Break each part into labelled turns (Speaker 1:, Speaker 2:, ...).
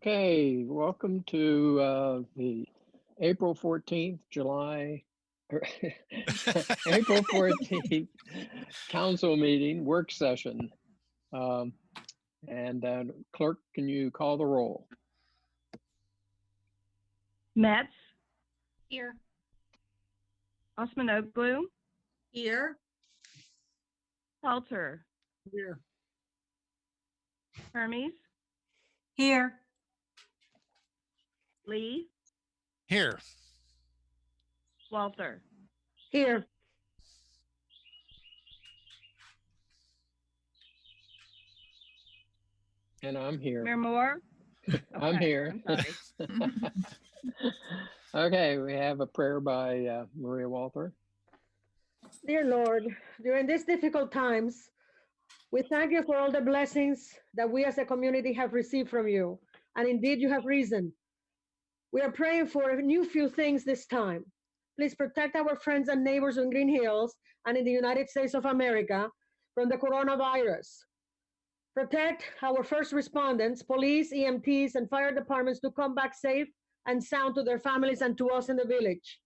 Speaker 1: Okay, welcome to the April 14th, July, or April 14th council meeting, work session. And clerk, can you call the roll?
Speaker 2: Metz,
Speaker 3: Here.
Speaker 2: Osmanoglu,
Speaker 3: Here.
Speaker 2: Halter,
Speaker 1: Here.
Speaker 2: Hermes,
Speaker 3: Here.
Speaker 2: Lee,
Speaker 4: Here.
Speaker 2: Walter.
Speaker 3: Here.
Speaker 1: And I'm here.
Speaker 2: Mayor Moore.
Speaker 1: I'm
Speaker 2: Okay,
Speaker 1: here.
Speaker 2: I'm sorry.
Speaker 1: Okay, we have a prayer by Maria Walther.
Speaker 5: Dear Lord, during these difficult times, we thank you for all the blessings that we as a community have received from you. And indeed, you have reason. We are praying for a new few things this time. Please protect our friends and neighbors in Greenhills and in the United States of America from the coronavirus. Protect our first responders, police, EMTs, and fire departments to come back safe and sound to their families and to us in the village.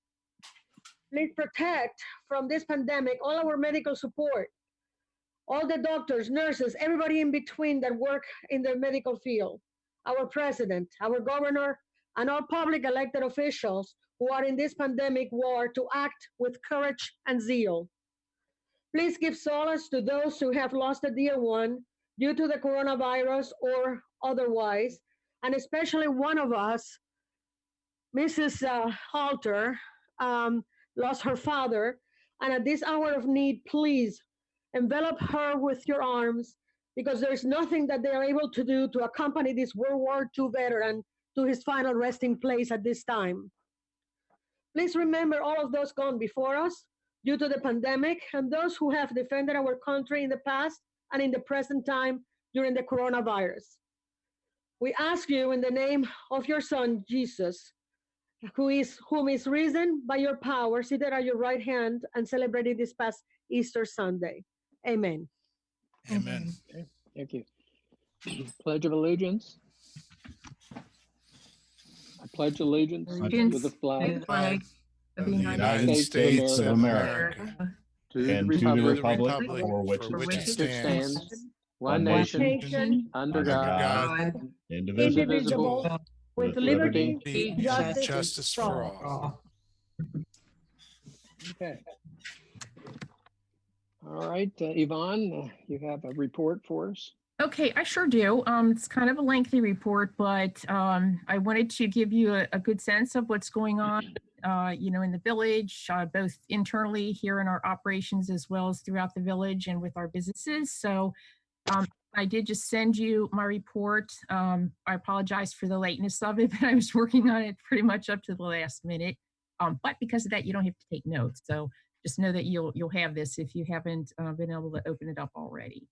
Speaker 5: Please protect from this pandemic all our medical support, all the doctors, nurses, everybody in between that work in the medical field, our president, our governor, and all public elected officials who are in this pandemic war to act with courage and zeal. Please give solace to those who have lost a dear one due to the coronavirus or otherwise, and especially one of us, Mrs. Halter, lost her father, and at this hour of need, please envelop her with your arms, because there's nothing that they are able to do to accompany this World War II veteran to his final resting place at this time. Please remember all of those gone before us due to the pandemic and those who have defended our country in the past and in the present time during the coronavirus. We ask you in the name of your Son, Jesus, whom is risen by your power, seated at your right hand and celebrated this past Easter Sunday. Amen.
Speaker 4: Amen.
Speaker 1: Okay, thank you. Pledge of Allegiance. I pledge allegiance to the flag
Speaker 4: Of the United States of America
Speaker 1: to the
Speaker 4: and to the
Speaker 1: republic
Speaker 4: republic for which it stands,
Speaker 1: one nation, under God, indivisible,
Speaker 5: with liberty
Speaker 4: and justice for all.
Speaker 1: Okay. All right, Yvonne, you have a report for us?
Speaker 6: Okay, I sure do. It's kind of a lengthy report, but I wanted to give you a good sense of what's going on, in the village, both internally here in our operations as well as throughout the village and with our businesses. So I did just send you my report. I apologize for the lateness of it, but I was working on it pretty much up to the last minute. But because of that, you don't have to take notes. So just know that you'll have this if you haven't been able to open it up already.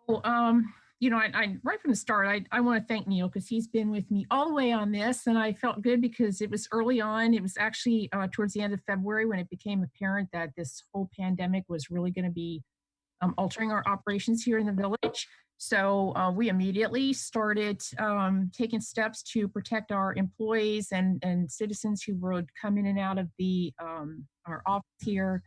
Speaker 6: So, I right from the start, I want to thank Neil because he's been with me all the way on this, and I felt good because it was early on. It was actually towards the end of February when it became apparent that this whole pandemic was really going to be altering our operations here in the village. So we immediately started taking steps to protect our employees and citizens who would come in and out of our office here,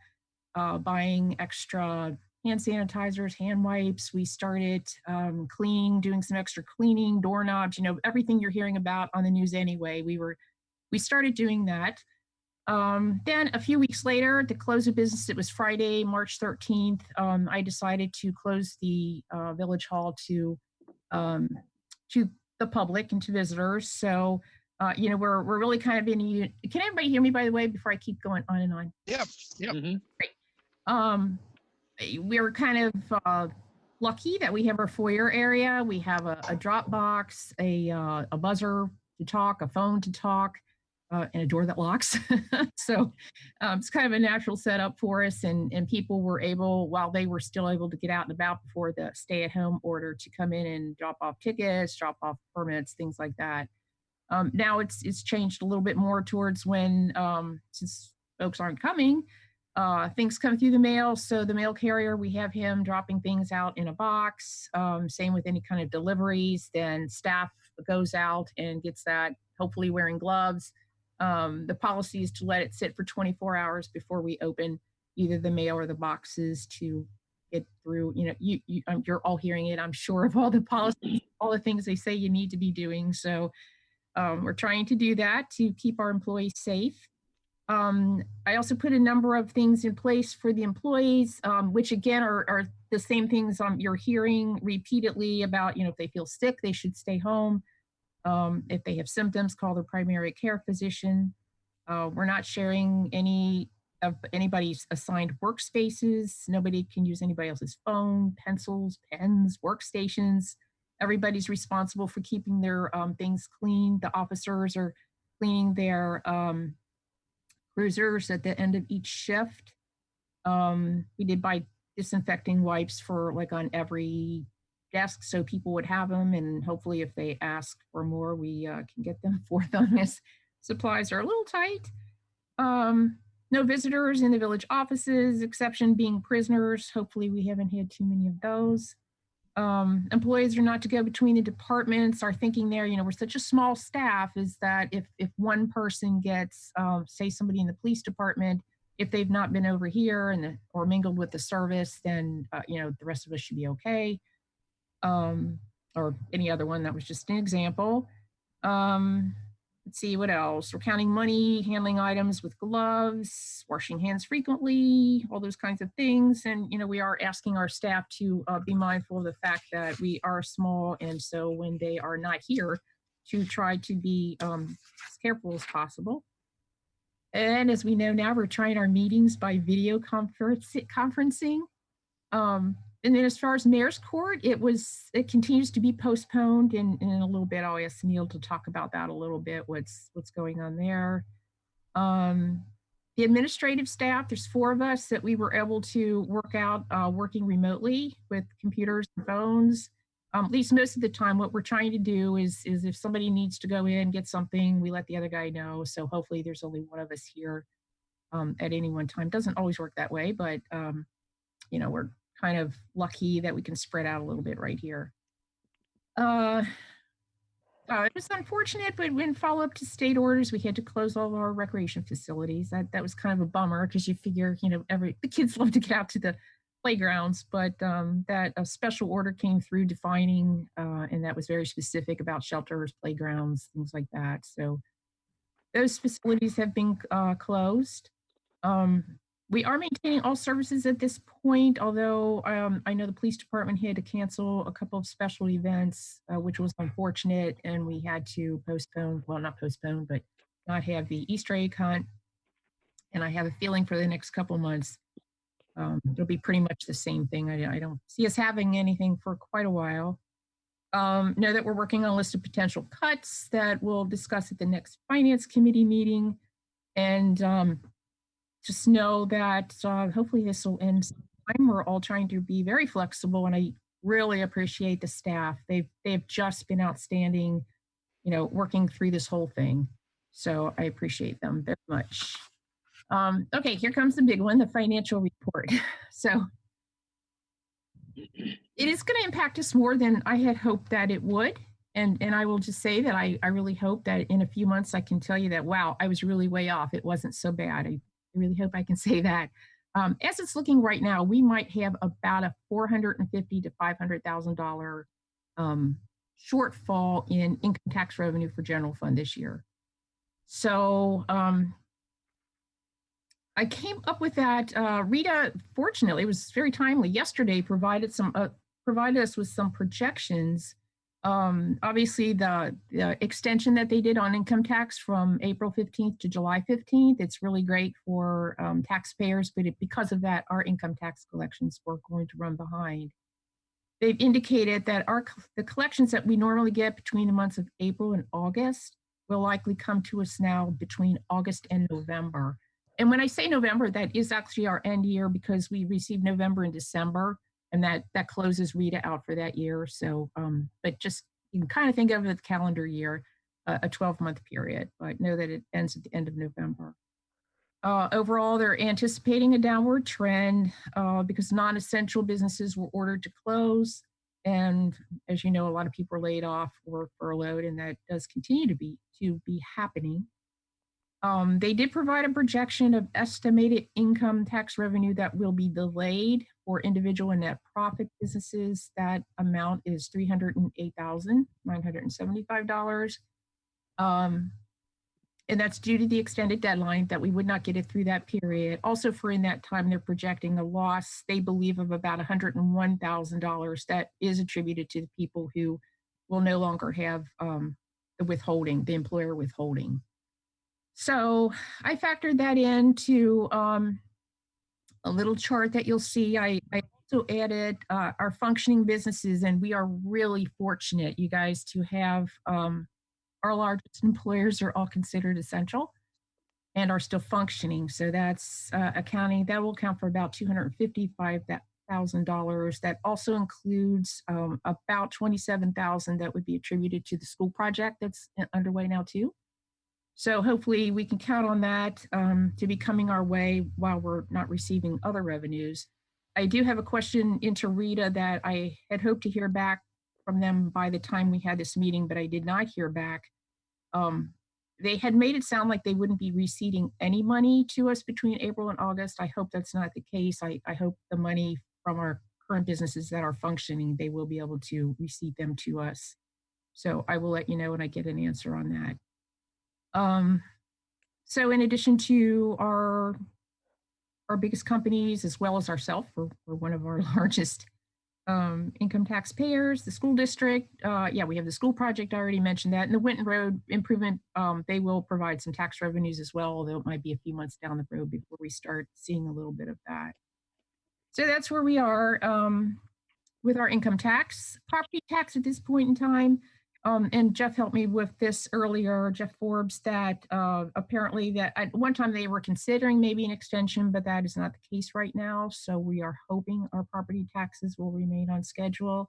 Speaker 6: buying extra hand sanitizers, hand wipes. We started doing some extra cleaning, doorknobs, everything you're hearing about on the news anyway. We started doing that. Then a few weeks later, the close of business, it was Friday, March 13th. I decided to close the village hall to the public and to visitors. So, we're really kind of can everybody hear me, by the way, before I keep going on and on?
Speaker 4: Yep.
Speaker 1: Mm-hmm.
Speaker 6: Great. We're kind of lucky that we have our foyer area. We have a drop box, a buzzer to talk, a phone to talk, and a door that locks. So it's kind of a natural setup for us. And people were able, while they were still able to get out and about before the stay-at-home order, to come in and drop off tickets, drop off permits, things like that. Now it's changed a little bit more towards when, since folks aren't coming, Things come through the mail. So the mail carrier, we have him dropping things out in a box. Same with any kind of deliveries. Then staff goes out and gets that, hopefully wearing gloves. The policy is to let it sit for 24 hours before we open either the mail or the boxes to get through. You're all hearing it, I'm sure, of all the policies, all the things they say you need to be doing. So we're trying to do that to keep our employees safe. I also put a number of things in place for the employees, which again are the same things you're hearing repeatedly about. If they feel sick, they should stay home. If they have symptoms, call their primary care physician. We're not sharing any of anybody's assigned workspaces. Nobody can use anybody else's phone, pencils, pens, workstations. Everybody's responsible for keeping their things clean. The officers are cleaning their cruisers at the end of each shift. We did buy disinfecting wipes for on every desk so people would have them, and hopefully if they ask for more, we can get them for them as supplies are a little tight. No visitors in the village offices, exception being prisoners. Hopefully we haven't had too many of those. Employees are not to go between the departments. Our thinking there, we're such a small staff, is that if one person gets, say somebody in the police department, if they've not been over here or mingled with the service, then the rest of us should be okay. Or any other one. That was just an example. Let's see what else. We're counting money, handling items with gloves, washing hands frequently, all those kinds of things. And, we are asking our staff to be mindful of the fact that we are small. And so when they are not here, to try to be as careful as possible. And as we know now, we're trying our meetings by video conferencing. And then as far as mayor's court, it continues to be postponed, and in a little bit I'll ask Neil to talk about that a little bit, what's going on there. The administrative staff, there's 4 of us that we were able to work out working remotely with computers and phones. At least most of the time, what we're trying to do is if somebody needs to go in and get something, we let the other guy know. So hopefully there's only one of us here at any one time. Doesn't always work that way, but we're kind of lucky that we can spread out a little bit right here. It was unfortunate, but when follow up to state orders, we had to close all our recreation facilities. That was kind of a bummer, because you figure, the kids love to get out to the playgrounds, but that a special order came through defining, and that was very specific about shelters, playgrounds, things like that. So those facilities have been closed. We are maintaining all services at this point, although I know the police department had to cancel a couple of special events, which was unfortunate, and we had to not postpone, but not have the Easter egg hunt. And I have a feeling for the next couple of months, it'll be pretty much the same thing. I don't see us having anything for quite a while. Know that we're working on a list of potential cuts that we'll discuss at the next finance committee meeting. And just know that hopefully this will end sometime. We're all trying to be very flexible, and I really appreciate the staff. They've just been outstanding, working through this whole thing. So I appreciate them very much. Okay, here comes the big one, the financial report. So it is going to impact us more than I had hoped that it would. And I will just say that I really hope that in a few months I can tell you that, wow, I was really way off. It wasn't so bad. I really hope I can say that. As it's looking right now, we might have about a $450,000 to $500,000 shortfall in income tax revenue for general fund this year. So I came up with that. Rita, fortunately, it was very timely. Yesterday, provided us with some projections. Obviously, the extension that they did on income tax from April 15th to July 15th, it's really great for taxpayers, but because of that, our income tax collections were going to run behind. They've indicated that the collections that we normally get between the months of April and August will likely come to us now between August and November. And when I say November, that is actually our end year, because we received November and December, and that closes Rita out for that year. So, but just, you can kind of think of it as a calendar year, a 12-month period, but know that it ends at the end of November. Overall, they're anticipating a downward trend because non-essential businesses were ordered to close. And as you know, a lot of people are laid off or furloughed, and that does continue to be happening. They did provide a projection of estimated income tax revenue that will be delayed for individual and net profit businesses. That amount is $308,975. And that's due to the extended deadline that we would not get it through that period. Also, for in that time, they're projecting a loss, they believe, of about $101,000 that is attributed to the people who will no longer have the withholding, the employer withholding. So I factored that into a little chart that you'll see. I also added our functioning businesses, and we are really fortunate, you guys, to have our largest employers are all considered essential and are still functioning. So that's accounting, that will account for about $255,000. That also includes about $27,000 that would be attributed to the school project that's underway now too. So hopefully we can count on that to be coming our way while we're not receiving other revenues. I do have a question into Rita that I had hoped to hear back from them by the time we had this meeting, but I did not hear back. They had made it sound like they wouldn't be receiving any money to us between April and August. I hope that's not the case. I hope the money from our current businesses that are functioning, they will be able to receive them to us. So I will let you know when I get an answer on that. So in addition to our biggest companies, as well as ourselves, we're one of our largest income taxpayers, the school district. We have the school project, I already mentioned that. And the Winton Road improvement, they will provide some tax revenues as well, although it might be a few months down the road before we start seeing a little bit of that. So that's where we are with our income tax. Property tax at this point in time, and Jeff helped me with this earlier, Jeff Forbes, that apparently that at one time they were considering maybe an extension, but that is not the case right now. So we are hoping our property taxes will remain on schedule.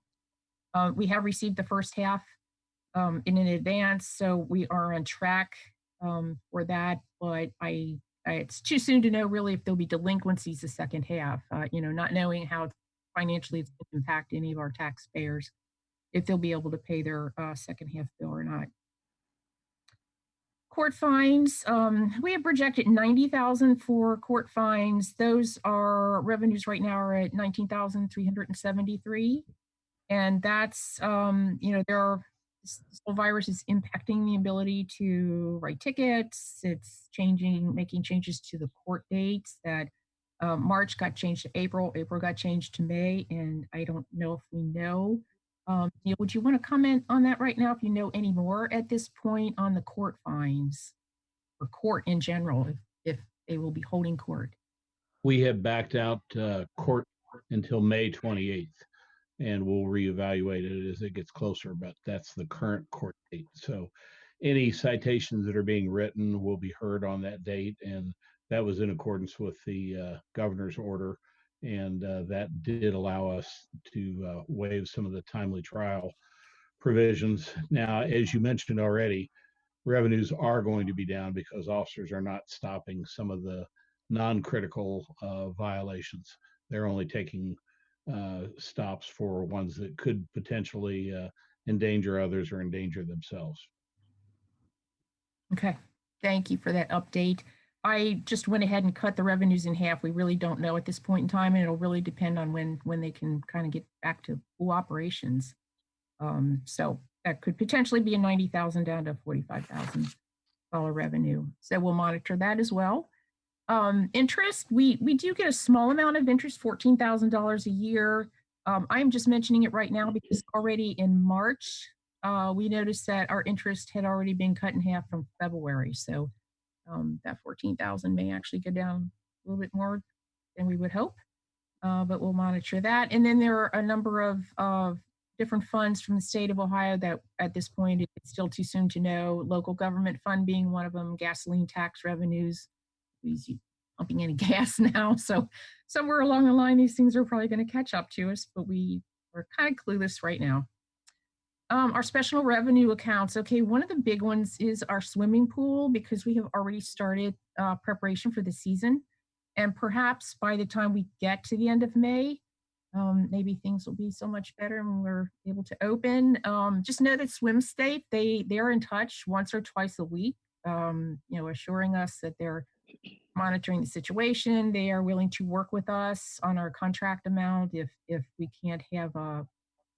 Speaker 6: We have received the first half in advance, so we are on track for that, but it's too soon to know really if there'll be delinquencies the second half, not knowing how financially it's going to impact any of our taxpayers, if they'll be able to pay their second half bill or not. Court fines, we have projected 90,000 for court fines. Those are revenues right now are at 19,373. And that's, this whole virus is impacting the ability to write tickets. It's making changes to the court dates that March got changed to April got changed to May. And I don't know if we know. Neil, would you want to comment on that right now if you know any more at this point on the court fines or court in general, if they will be holding court?
Speaker 7: We have backed out court until May 28th, and we'll reevaluate it as it gets closer, but that's the current court date. So any citations that are being written will be heard on that date, and that was in accordance with the governor's order. And that did allow us to waive some of the timely trial provisions. Now, as you mentioned already, revenues are going to be down because officers are not stopping some of the non-critical violations. They're only taking stops for ones that could potentially endanger others or endanger themselves.
Speaker 6: Okay, thank you for that update. I just went ahead and cut the revenues in half. We really don't know at this point in time, and it'll really depend on when they can kind of get back to full operations. So that could potentially be a 90,000 down to $45,000 revenue. So we'll monitor that as well. Interest, we do get a small amount of interest, $14,000 a year. I'm just mentioning it right now because already in March, we noticed that our interest had already been cut in half from February. So that 14,000 may actually go down a little bit more than we would hope, but we'll monitor that. And then there are a number of different funds from the state of Ohio that at this point it's still too soon to know. Local government fund being one of them, gasoline tax revenues. Please, you pumping any gas now. So somewhere along the line, these things are probably going to catch up to us, but we are kind of clueless right now. Our special revenue accounts. Okay, one of the big ones is our swimming pool because we have already started preparation for the season. And perhaps by the time we get to the end of May, maybe things will be so much better and we're able to open. Just know that Swim State, they're in touch once or twice a week, assuring us that they're monitoring the situation. They are willing to work with us on our contract amount if we can't have a,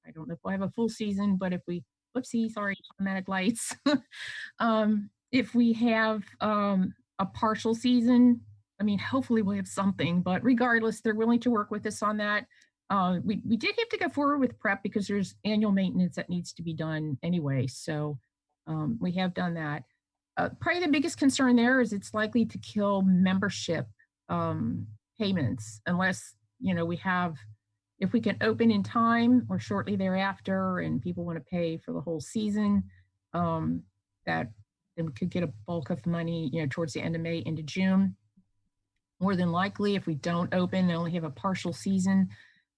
Speaker 6: I don't know if we'll have a full season, but if we, whoopsie, sorry, automatic lights. If we have a partial season, I mean, hopefully we'll have something, but regardless, they're willing to work with us on that. We did have to go forward with prep because there's annual maintenance that needs to be done anyway. So we have done that. Probably the biggest concern there is it's likely to kill membership payments unless, we have, if we can open in time or shortly thereafter and people want to pay for the whole season, that then we could get a bulk of money, towards the end of May into June. More than likely, if we don't open and only have a partial season,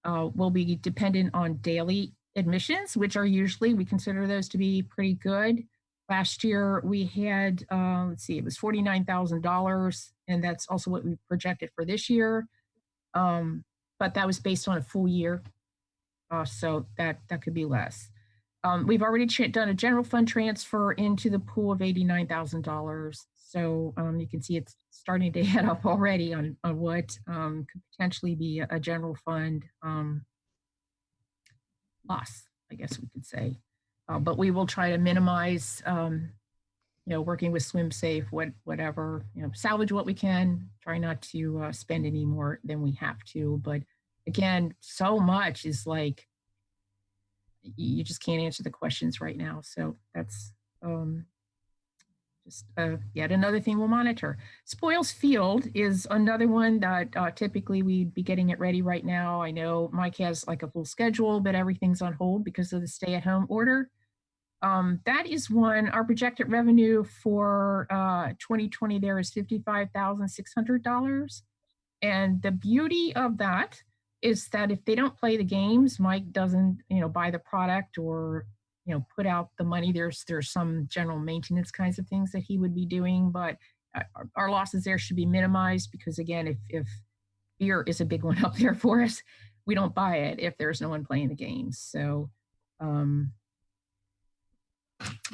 Speaker 6: we'll be dependent on daily admissions, which are usually, we consider those to be pretty good. Last year we had, it was $49,000, and that's also what we projected for this year. But that was based on a full year, so that could be less. We've already done a general fund transfer into the pool of $89,000. So you can see it's starting to add up already on what could potentially be a general fund loss, I guess we could say. But we will try to minimize, working with Swim Safe, whatever, salvage what we can, try not to spend any more than we have to. But again, so much is like, you just can't answer the questions right now. So that's just yet another thing we'll monitor. Spoils Field is another one that typically we'd be getting it ready right now. I know Mike has like a full schedule, but everything's on hold because of the stay-at-home order. That is one, our projected revenue for 2020 there is $55,600. And the beauty of that is that if they don't play the games, Mike doesn't, buy the product or, put out the money. There's some general maintenance kinds of things that he would be doing, but our losses there should be minimized because again, if beer is a big one up there for us, we don't buy it if there's no one playing the games. So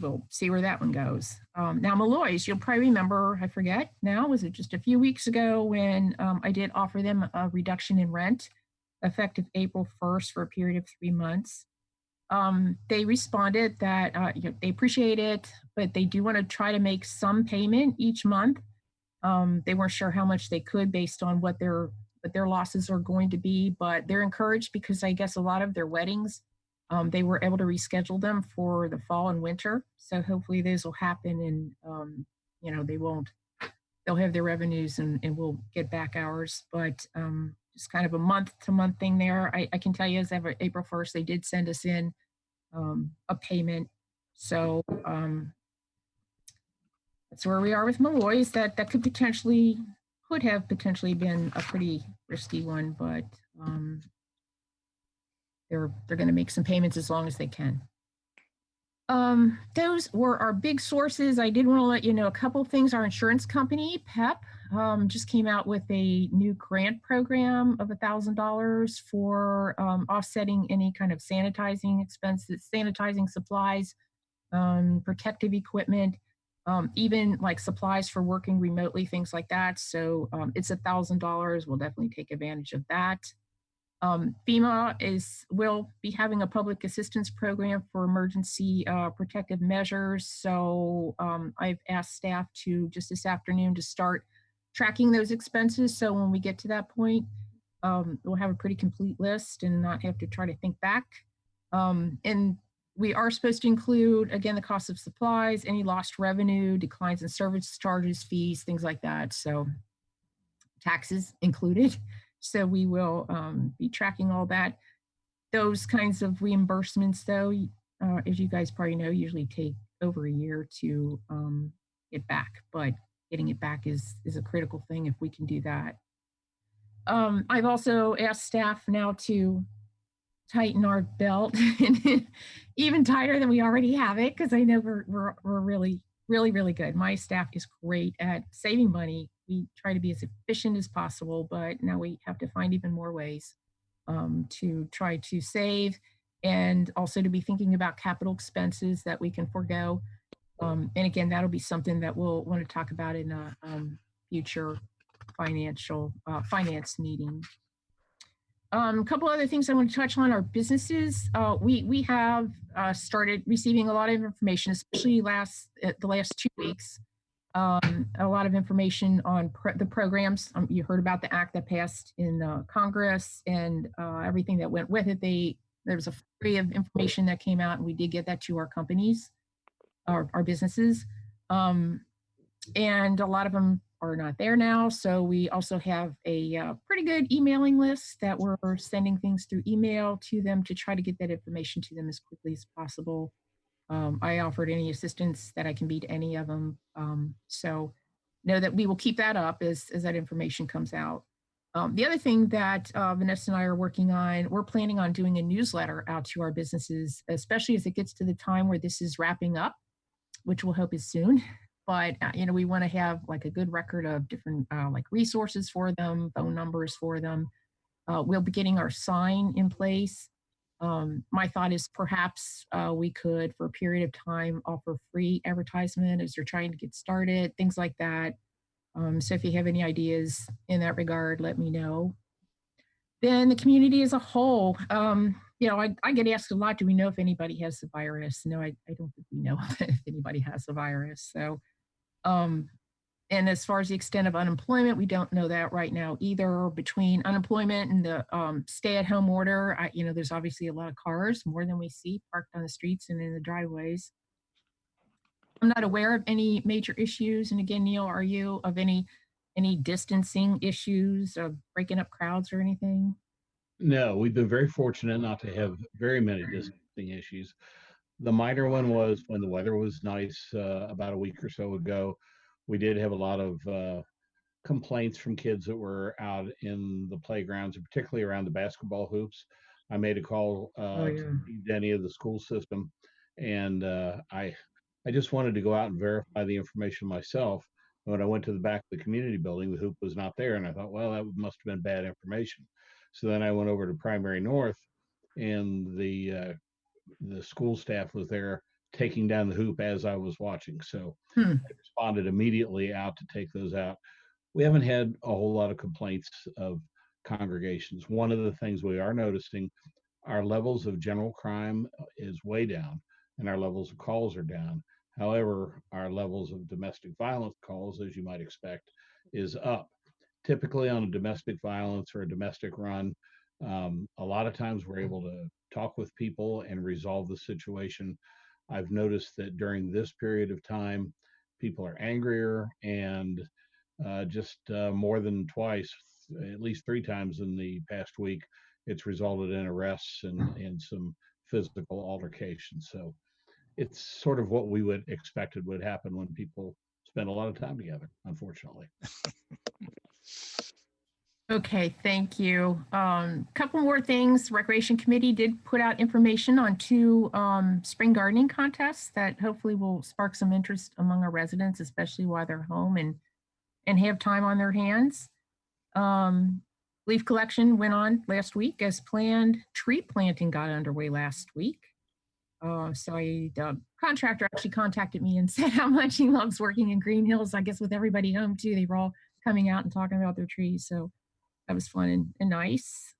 Speaker 6: we'll see where that one goes. Now Malloy's, you'll probably remember, I forget now, was it just a few weeks ago when I did offer them a reduction in rent effective April 1st for a period of 3 months. They responded that they appreciate it, but they do want to try to make some payment each month. They weren't sure how much they could based on what their losses are going to be, but they're encouraged because I guess a lot of their weddings, they were able to reschedule them for the fall and winter. So hopefully those will happen and, they'll have their revenues and we'll get back ours. But just kind of a month-to-month thing there. I can tell you as of April 1st, they did send us in a payment. So that's where we are with Malloy's. That could have potentially been a pretty risky one, but they're going to make some payments as long as they can. Those were our big sources. I did want to let you know a couple of things. Our insurance company, PEP, just came out with a new grant program of $1,000 for offsetting any kind of sanitizing expenses, sanitizing supplies, protective equipment, even like supplies for working remotely, things like that. So it's $1,000. We'll definitely take advantage of that. FEMA will be having a public assistance program for emergency protective measures. So I've asked staff to just this afternoon to start tracking those expenses. So when we get to that point, we'll have a pretty complete list and not have to try to think back. And we are supposed to include, again, the cost of supplies, any lost revenue, declines in service charges, fees, things like that. So taxes included. So we will be tracking all that. Those kinds of reimbursements, though, as you guys probably know, usually take over a year to get back. But getting it back is a critical thing if we can do that. I've also asked staff now to tighten our belt even tighter than we already have it, because I know we're really, really, really good. My staff is great at saving money. We try to be as efficient as possible, but now we have to find even more ways to try to save, and also to be thinking about capital expenses that we can forego. And again, that'll be something that we'll want to talk about in a future finance meeting. A couple other things I want to touch on are businesses. We have started receiving a lot of information, especially the last 2 weeks. A lot of information on the programs. You heard about the act that passed in Congress and everything that went with it. There was a flurry of information that came out, and we did get that to our companies, our businesses. And a lot of them are not there now. So we also have a pretty good emailing list that we're sending things through email to them to try to get that information to them as quickly as possible. I offered any assistance that I can be to any of them. So know that we will keep that up as that information comes out. The other thing that Vanessa and I are working on, we're planning on doing a newsletter out to our businesses, especially as it gets to the time where this is wrapping up, which we'll hope is soon. But, we want to have like a good record of different like resources for them, phone numbers for them. We'll be getting our sign in place. My thought is perhaps we could, for a period of time, offer free advertisement as they're trying to get started, things like that. So if you have any ideas in that regard, let me know. Then the community as a whole, I get asked a lot, do we know if anybody has the virus? No, I don't think we know if anybody has the virus. So, and as far as the extent of unemployment, we don't know that right now either. Between unemployment and the stay-at-home order, there's obviously a lot of cars, more than we see, parked on the streets and in the driveways. I'm not aware of any major issues. And again, Neil, are you of any distancing issues of breaking up crowds or anything?
Speaker 7: No, we've been very fortunate not to have very many distancing issues. The minor one was when the weather was nice about a week or so ago. We did have a lot of complaints from kids that were out in the playgrounds, particularly around the basketball hoops. I made a call to Denny of the school system, and I just wanted to go out and verify the information myself. When I went to the back of the community building, the hoop was not there, and I thought, well, that must have been bad information. So then I went over to Primary North, and the school staff was there taking down the hoop as I was watching. So I responded immediately out to take those out. We haven't had a whole lot of complaints of congregations. One of the things we are noticing, our levels of general crime is way down, and our levels of calls are down. However, our levels of domestic violence calls, as you might expect, is up. Typically on a domestic violence or a domestic run, a lot of times we're able to talk with people and resolve the situation. I've noticed that during this period of time, people are angrier, and just more than twice, at least 3 times in the past week, it's resulted in arrests and some physical altercations. So it's sort of what we would expected would happen when people spend a lot of time together, unfortunately.
Speaker 6: Okay, thank you. Couple more things. Recreation Committee did put out information on 2 spring gardening contests that hopefully will spark some interest among our residents, especially while they're home and have time on their hands. Leaf collection went on last week as planned. Tree planting got underway last week. So the contractor actually contacted me and said how much he loves working in Greenhills. I guess with everybody home too, they were all coming out and talking about their trees. So that was fun and nice.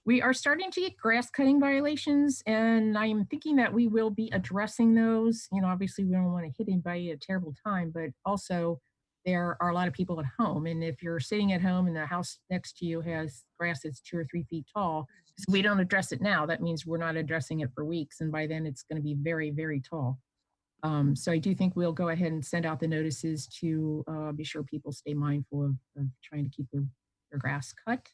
Speaker 6: We are starting to get grass cutting violations, and I'm thinking that we will be addressing those. Obviously we don't want to hit anybody at a terrible time, but also there are a lot of people at home. And if you're sitting at home and the house next to you has grass that's 2 or 3 feet tall, if we don't address it now, that means we're not addressing it for weeks. And by then it's going to be very, very tall. So I do think we'll go ahead and send out the notices to be sure people stay mindful of trying to keep their grass cut.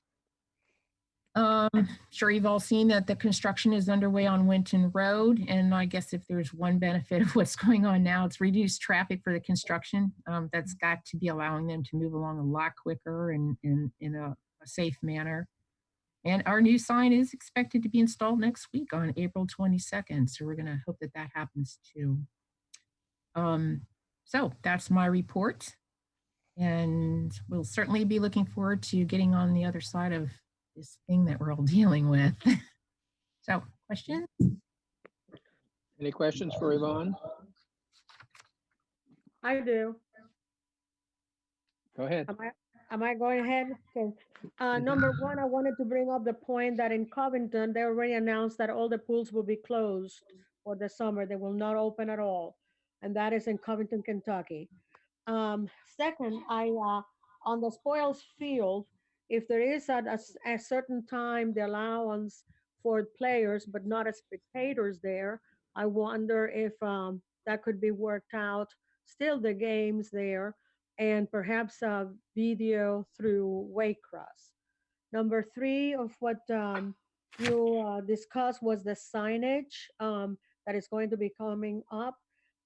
Speaker 6: Sure you've all seen that the construction is underway on Winton Road. And I guess if there's one benefit of what's going on now, it's reduced traffic for the construction. That's got to be allowing them to move along a lot quicker and in a safe manner. And our new sign is expected to be installed next week on April 22nd. So we're going to hope that that happens too. So that's my report. And we'll certainly be looking forward to getting on the other side of this thing that we're all dealing with. So, questions?
Speaker 1: Any questions for Yvonne?
Speaker 5: I do.
Speaker 1: Go ahead.
Speaker 5: Am I going ahead? Okay. Number one, I wanted to bring up the point that in Covington, they already announced that all the pools will be closed for the summer. They will not open at all. And that is in Covington, Kentucky. Second, on the spoils field, if there is at a certain time the allowance for players, but not as spectators there, I wonder if that could be worked out. Still the games there, and perhaps video through Waycross. Number three of what you discussed was the signage that is going to be coming up.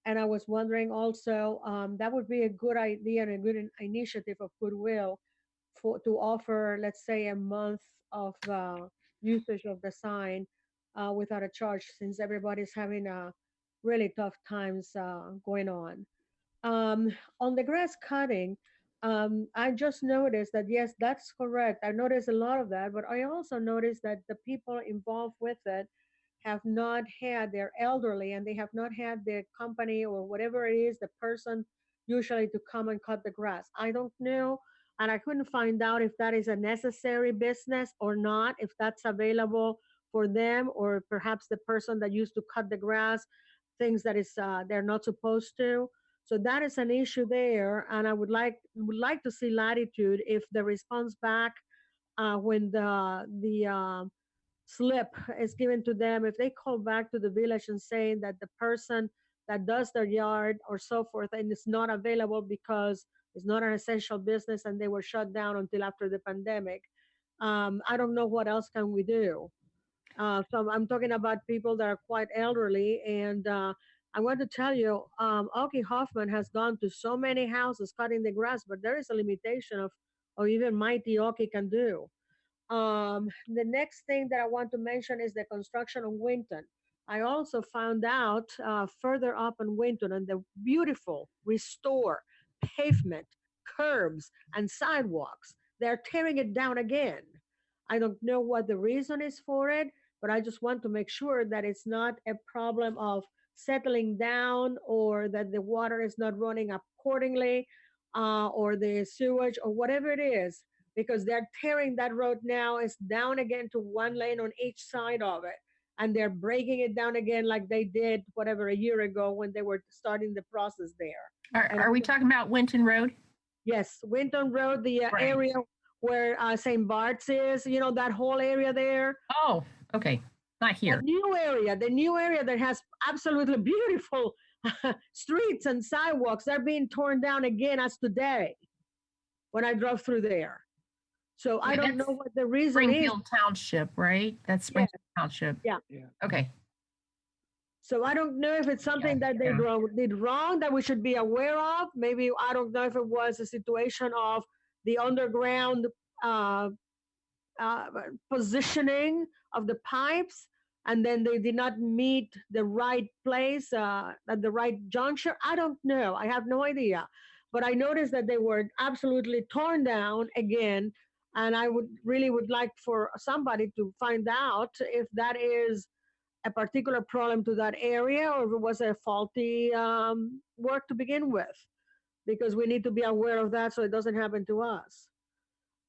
Speaker 5: And I was wondering also, that would be a good idea and a good initiative of Goodwill to offer, let's say, a month of usage of the sign without a charge, since everybody's having really tough times going on. On the grass cutting, I just noticed that, yes, that's correct. I noticed a lot of that, but I also noticed that the people involved with it have not had, they're elderly and they have not had the company or whatever it is, the person usually to come and cut the grass. I don't know. And I couldn't find out if that is a necessary business or not, if that's available for them, or perhaps the person that used to cut the grass thinks that is they're not supposed to. So that is an issue there, and I would like to see latitude if the response back when the slip is given to them, if they call back to the village and saying that the person that does their yard or so forth and is not available because it's not an essential business and they were shut down until after the pandemic. I don't know what else can we do. So I'm talking about people that are quite elderly. And I want to tell you, Oki Hoffman has gone to so many houses cutting the grass, but there is a limitation of even Mighty Oki can do. The next thing that I want to mention is the construction on Winton. I also found out further up on Winton on the beautiful restore pavement, curbs, and sidewalks. They're tearing it down again. I don't know what the reason is for it, but I just want to make sure that it's not a problem of settling down or that the water is not running accordingly or the sewage or whatever it is, because they're tearing that road now. It's down again to one lane on each side of it. And they're breaking it down again like they did, whatever, a year ago when they were starting the process there.
Speaker 6: Are we talking about Winton Road?
Speaker 5: Yes, Winton Road, the
Speaker 6: Right.
Speaker 5: area where St. Bart's is, that whole area there.
Speaker 6: Oh, okay. Not here.
Speaker 5: The new area that has absolutely beautiful streets and sidewalks, they're being torn down again as today when I drove through there. So I don't know what the reason is.
Speaker 6: Springfield Township, right? That's Springfield Township.
Speaker 5: Yeah.
Speaker 6: Okay.
Speaker 5: So I don't know if it's something that they did wrong that we should be aware of. Maybe, I don't know if it was a situation of the underground positioning of the pipes, and then they did not meet the right place at the right juncture. I don't know. I have no idea. But I noticed that they were absolutely torn down again. And I would like for somebody to find out if that is a particular problem to that area or if it was a faulty work to begin with, because we need to be aware of that so it doesn't happen to us.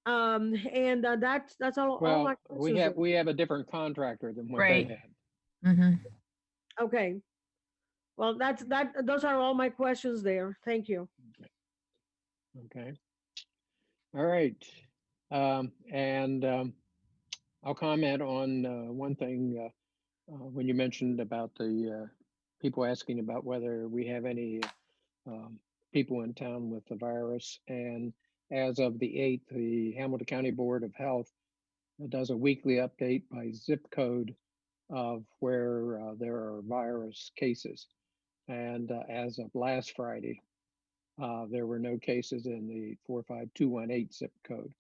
Speaker 5: And that's all.
Speaker 1: Well,
Speaker 5: all my questions.
Speaker 1: we have a different contractor than what
Speaker 6: Right.
Speaker 1: they had.
Speaker 6: Mm-hmm.
Speaker 5: Okay. Well, those are all my questions there. Thank you.
Speaker 1: Okay. All right. I'll comment on one thing when you mentioned about the people asking about whether we have any people in town with the virus. And as of the 8th, the Hamilton County Board of Health does a weekly update by zip code of where there are virus cases. And as of last Friday, there were no cases in the 45218 zip code.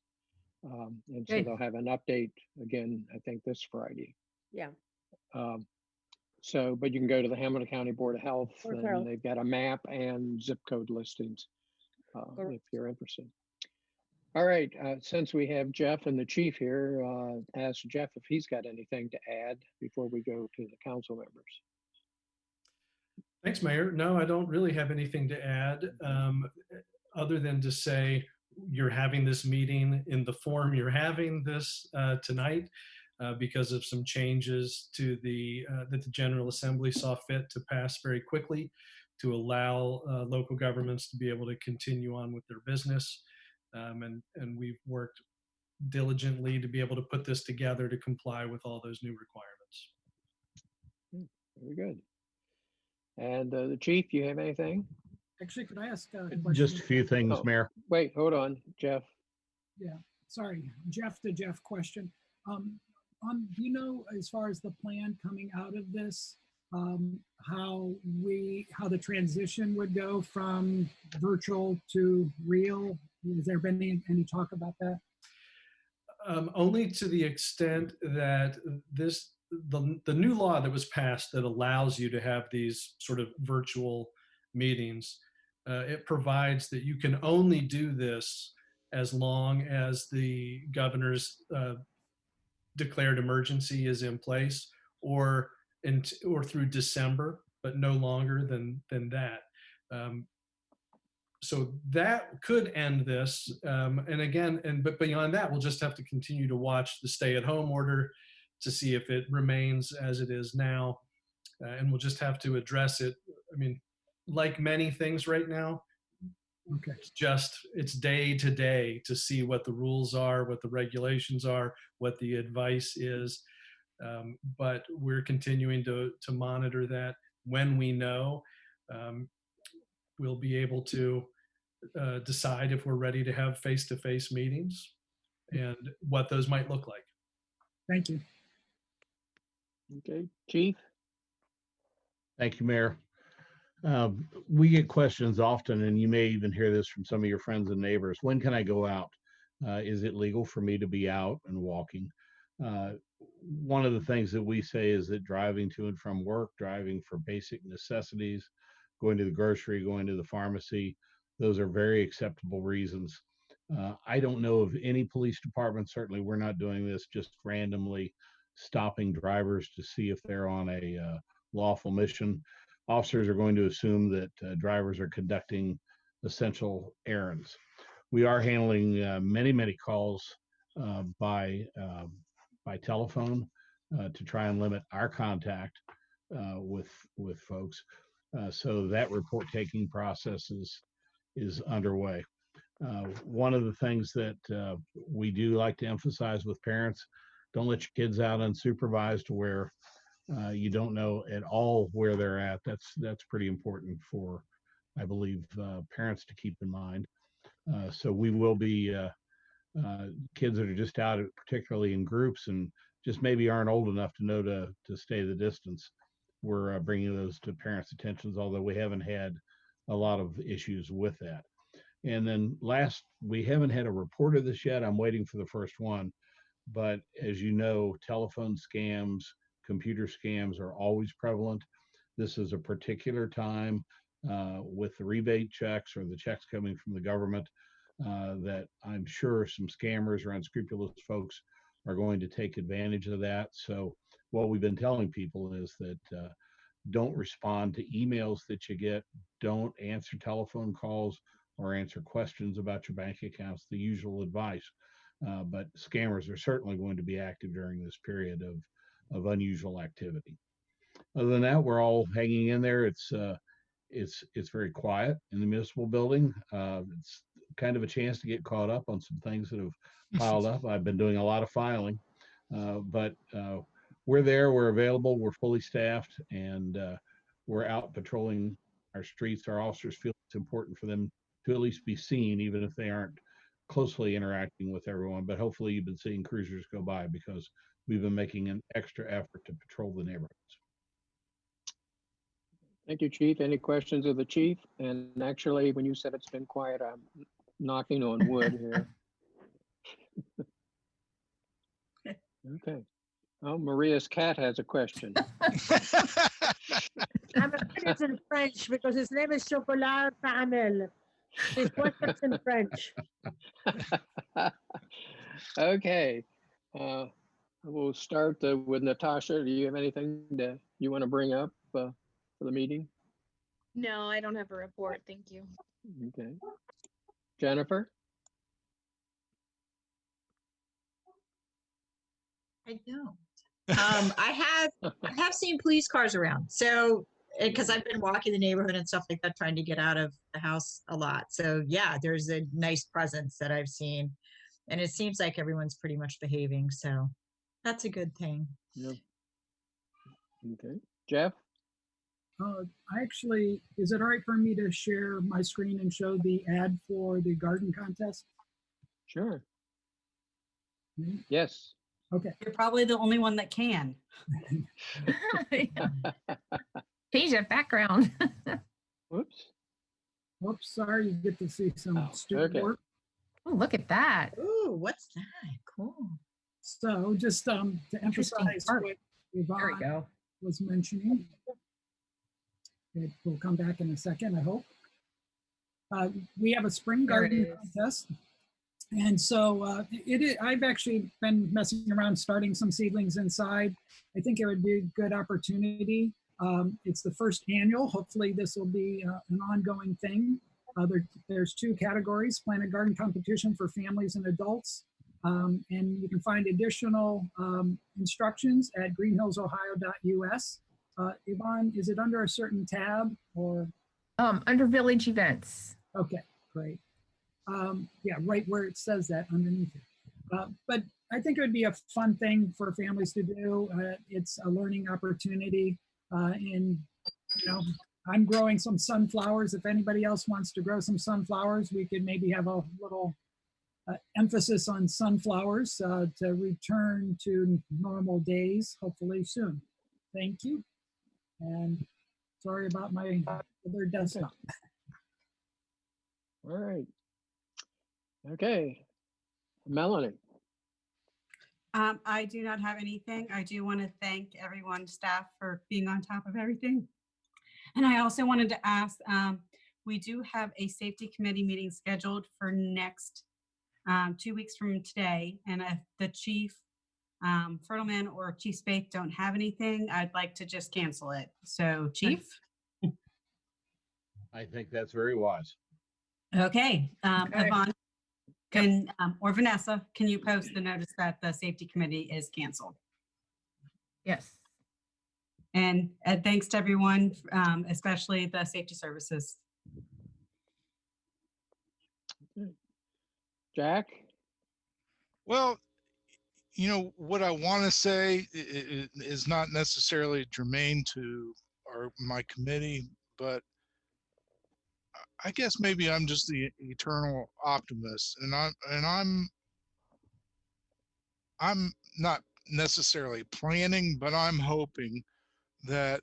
Speaker 1: And so
Speaker 6: Okay.
Speaker 1: they'll have an update again, I think this Friday.
Speaker 5: Yeah.
Speaker 1: Um, So, but you can go to the Hamilton County Board of Health
Speaker 5: Board of
Speaker 1: and
Speaker 5: Health.
Speaker 1: they've got a map and zip code listings
Speaker 5: Correct.
Speaker 1: if you're interested. All right, since we have Jeff and the chief here, ask Jeff if he's got anything to add before we go to the council members.
Speaker 8: Thanks, Mayor. No, I don't really have anything to add, other than to say you're having this meeting in the form you're having this tonight because of some changes to that the General Assembly saw fit to pass very quickly to allow local governments to be able to continue on with their business. And we've worked diligently to be able to put this together to comply with all those new requirements.
Speaker 1: Very good. And the chief, you have anything?
Speaker 9: Actually, could I ask a question?
Speaker 7: Just a few things,
Speaker 1: Oh.
Speaker 7: Mayor.
Speaker 1: Wait, hold on, Jeff.
Speaker 9: Yeah, sorry, Jeff to Jeff question. Do you know, as far as the plan coming out of this, how the transition would go from virtual to real? Has there been any talk about that?
Speaker 8: Only to the extent that the new law that was passed that allows you to have these sort of virtual meetings, it provides that you can only do this as long as the governor's declared emergency is in place, or through December, but no longer than that. So that could end this. But beyond that, we'll just have to continue to watch the stay-at-home order to see if it remains as it is now. And we'll just have to address it. I mean, like many things right now,
Speaker 9: Okay.
Speaker 8: it's day to day to see what the rules are, what the regulations are, what the advice is. But we're continuing to monitor that. When we know, we'll be able to decide if we're ready to have face-to-face meetings and what those might look like.
Speaker 9: Thank you.
Speaker 1: Okay, chief?
Speaker 7: Thank you, Mayor. We get questions often, and you may even hear this from some of your friends and neighbors. When can I go out? Is it legal for me to be out and walking? One of the things that we say is that driving to and from work, driving for basic necessities, going to the grocery, going to the pharmacy, those are very acceptable reasons. I don't know of any police department, certainly we're not doing this, just randomly stopping drivers to see if they're on a lawful mission. Officers are going to assume that drivers are conducting essential errands. We are handling many calls by telephone to try and limit our contact with folks. So that report taking process is underway. One of the things that we do like to emphasize with parents, don't let your kids out unsupervised where you don't know at all where they're at. That's pretty important for, I believe, parents to keep in mind. So we will be kids that are just out, particularly in groups, and just maybe aren't old enough to know to stay the distance. We're bringing those to parents' attentions, although we haven't had a lot of issues with that. And then last, we haven't had a report of this yet. I'm waiting for the first one. But as you know, telephone scams, computer scams are always prevalent. This is a particular time with the rebate checks or the checks coming from the government that I'm sure some scammers or unscrupulous folks are going to take advantage of that. So what we've been telling people is that don't respond to emails that you get, don't answer telephone calls or answer questions about your bank accounts, the usual advice. But scammers are certainly going to be active during this period of unusual activity. Other than that, we're all hanging in there. It's very quiet in the municipal building. It's kind of a chance to get caught up on some things that have piled up. I've been doing a lot of filing, but we're there, we're available, we're fully staffed, and we're out patrolling our streets. Our officers feel it's important for them to at least be seen, even if they aren't closely interacting with everyone. But hopefully you've been seeing cruisers go by because we've been making an extra effort to patrol the neighborhoods.
Speaker 1: Thank you, chief. Any questions of the chief? And actually, when you said it's been quiet, I'm knocking on wood here. Okay. Oh, Maria's cat has a question.
Speaker 5: I'm afraid it's in French because his name is Chocolat Caramel. His question's in French.
Speaker 1: Okay. We'll start with Natasha. Do you have anything that you want to bring up for the meeting?
Speaker 3: No, I don't have a report. Thank you.
Speaker 1: Okay. Jennifer?
Speaker 10: I don't. I have seen police cars around. So, because I've been walking the neighborhood and stuff like that, trying to get out of the house a lot. So yeah, there's a nice presence that I've seen, and it seems like everyone's pretty much behaving. So that's a good thing.
Speaker 1: Yep. Okay. Jeff?
Speaker 9: Is it all right for me to share my screen and show the ad for the garden contest?
Speaker 1: Sure.
Speaker 9: Hmm?
Speaker 1: Yes.
Speaker 9: Okay.
Speaker 3: You're probably the only one that can.
Speaker 6: Change that background.
Speaker 1: Whoops.
Speaker 9: Whoops, sorry, you get to see some
Speaker 1: Oh,
Speaker 9: student
Speaker 1: okay.
Speaker 9: work.
Speaker 6: Oh, look at that.
Speaker 10: Ooh, what's that? Cool.
Speaker 9: So just to
Speaker 6: Interesting
Speaker 9: emphasize
Speaker 6: art.
Speaker 9: what
Speaker 6: There we
Speaker 9: Yvonne
Speaker 6: go.
Speaker 9: was mentioning. It will come back in a second, I hope. We have a spring
Speaker 6: There it
Speaker 9: garden
Speaker 6: is.
Speaker 9: contest. And so I've actually been messing around starting some seedlings inside. I think it would be a good opportunity. It's the first annual. Hopefully this will be an ongoing thing. There's two categories: plant a garden competition for families and adults. And you can find additional instructions at greenhillsohio.us. Yvonne, is it under a certain tab or?
Speaker 6: Under village events.
Speaker 9: Okay, great. Yeah, right where it says that underneath it. But I think it would be a fun thing for families to do. It's a learning opportunity. And, you know, I'm growing some sunflowers. If anybody else wants to grow some sunflowers, we could maybe have a little emphasis on sunflowers to return to normal days, hopefully soon. Thank you. And sorry about my other desktop.
Speaker 1: All right. Okay. Melanie?
Speaker 11: I do not have anything. I do want to thank everyone, staff, for being on top of everything. And I also wanted to ask, we do have a safety committee meeting scheduled for next 2 weeks from today. And if the chief, Fertleman or Chief Spake don't have anything, I'd like to just cancel it. So Chief?
Speaker 7: I think that's very wise.
Speaker 11: Okay.
Speaker 6: Okay.
Speaker 11: Yvonne, or Vanessa, can you post the notice that the safety committee is canceled?
Speaker 6: Yes.
Speaker 11: And thanks to everyone, especially the safety services.
Speaker 1: Jack?
Speaker 4: Well, you know, what I want to say is not necessarily germane to my committee, but I guess maybe I'm just the eternal optimist, and I'm not necessarily planning, but I'm hoping that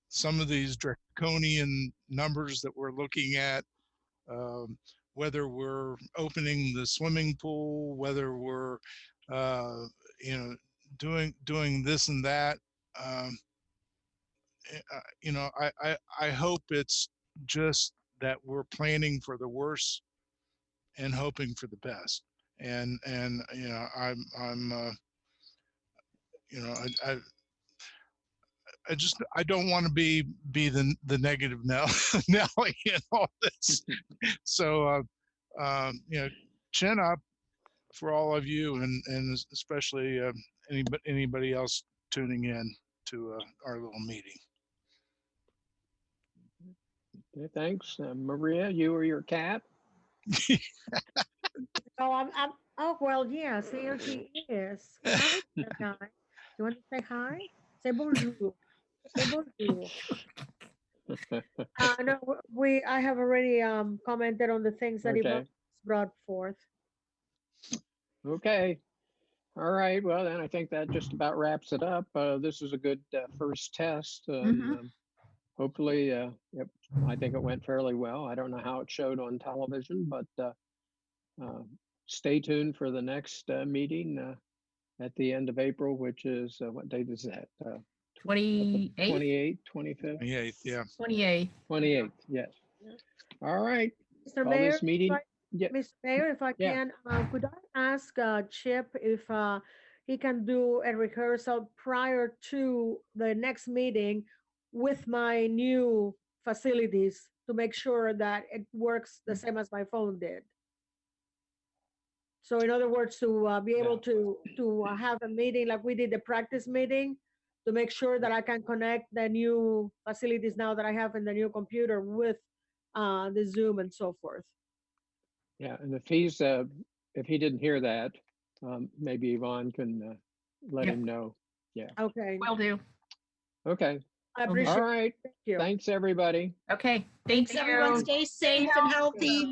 Speaker 4: some of these draconian numbers that we're looking at, whether we're opening the swimming pool, whether we're you know, doing this and that, you know, I hope it's just that we're planning for the worst and hoping for the best. And you know, I'm you know, I don't want to be the negative Nelly in all this. So you know, chin up for all of you, and especially anybody else tuning in to our little meeting.
Speaker 1: Okay, thanks. Maria, you or your cat?
Speaker 5: Oh, oh, well, yes, here he is. Hi, there, guy. You want to say hi? Say bonjour. Say bonjour. No, I have already commented on the things that Yvonne
Speaker 1: Okay.
Speaker 5: brought forth.
Speaker 1: Okay. All right. Well, then I think that just about wraps it up. This is a good first test. Hopefully, yep, I think it went fairly well. I don't know how it showed on television, but stay tuned for the next meeting at the end of April, which is, what date is that?
Speaker 6: 28th,
Speaker 1: 28th, 25th,
Speaker 4: 28th, yeah.
Speaker 6: 28th.
Speaker 1: 28th, yes. All right.
Speaker 5: Mr.
Speaker 1: Call
Speaker 5: Mayor,
Speaker 1: this meeting. Yeah,
Speaker 5: Mr. Mayor, if I
Speaker 1: Yeah.
Speaker 5: can, could I ask Chip if he can do a rehearsal prior to the next meeting with my new facilities to make sure that it works the same as my phone did? So in other words, to be able to have a meeting like we did the practice meeting, to make sure that I can connect the new facilities now that I have in the new computer with the Zoom and so forth.
Speaker 1: yeah. And if he didn't hear that, maybe Yvonne can let
Speaker 6: Yep.
Speaker 1: him know. Yeah.
Speaker 5: Okay,
Speaker 6: Will do.
Speaker 1: Okay.
Speaker 5: I
Speaker 6: Okay.
Speaker 5: appreciate
Speaker 1: All
Speaker 5: it.
Speaker 1: right.
Speaker 5: Thank you.
Speaker 1: Thanks, everybody.
Speaker 6: Okay, thank
Speaker 10: Thanks, everyone.
Speaker 6: you.
Speaker 10: Stay safe and healthy.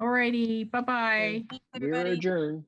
Speaker 6: Alrighty, bye-bye.
Speaker 11: Thanks,
Speaker 1: We're
Speaker 11: everybody.
Speaker 1: adjourned.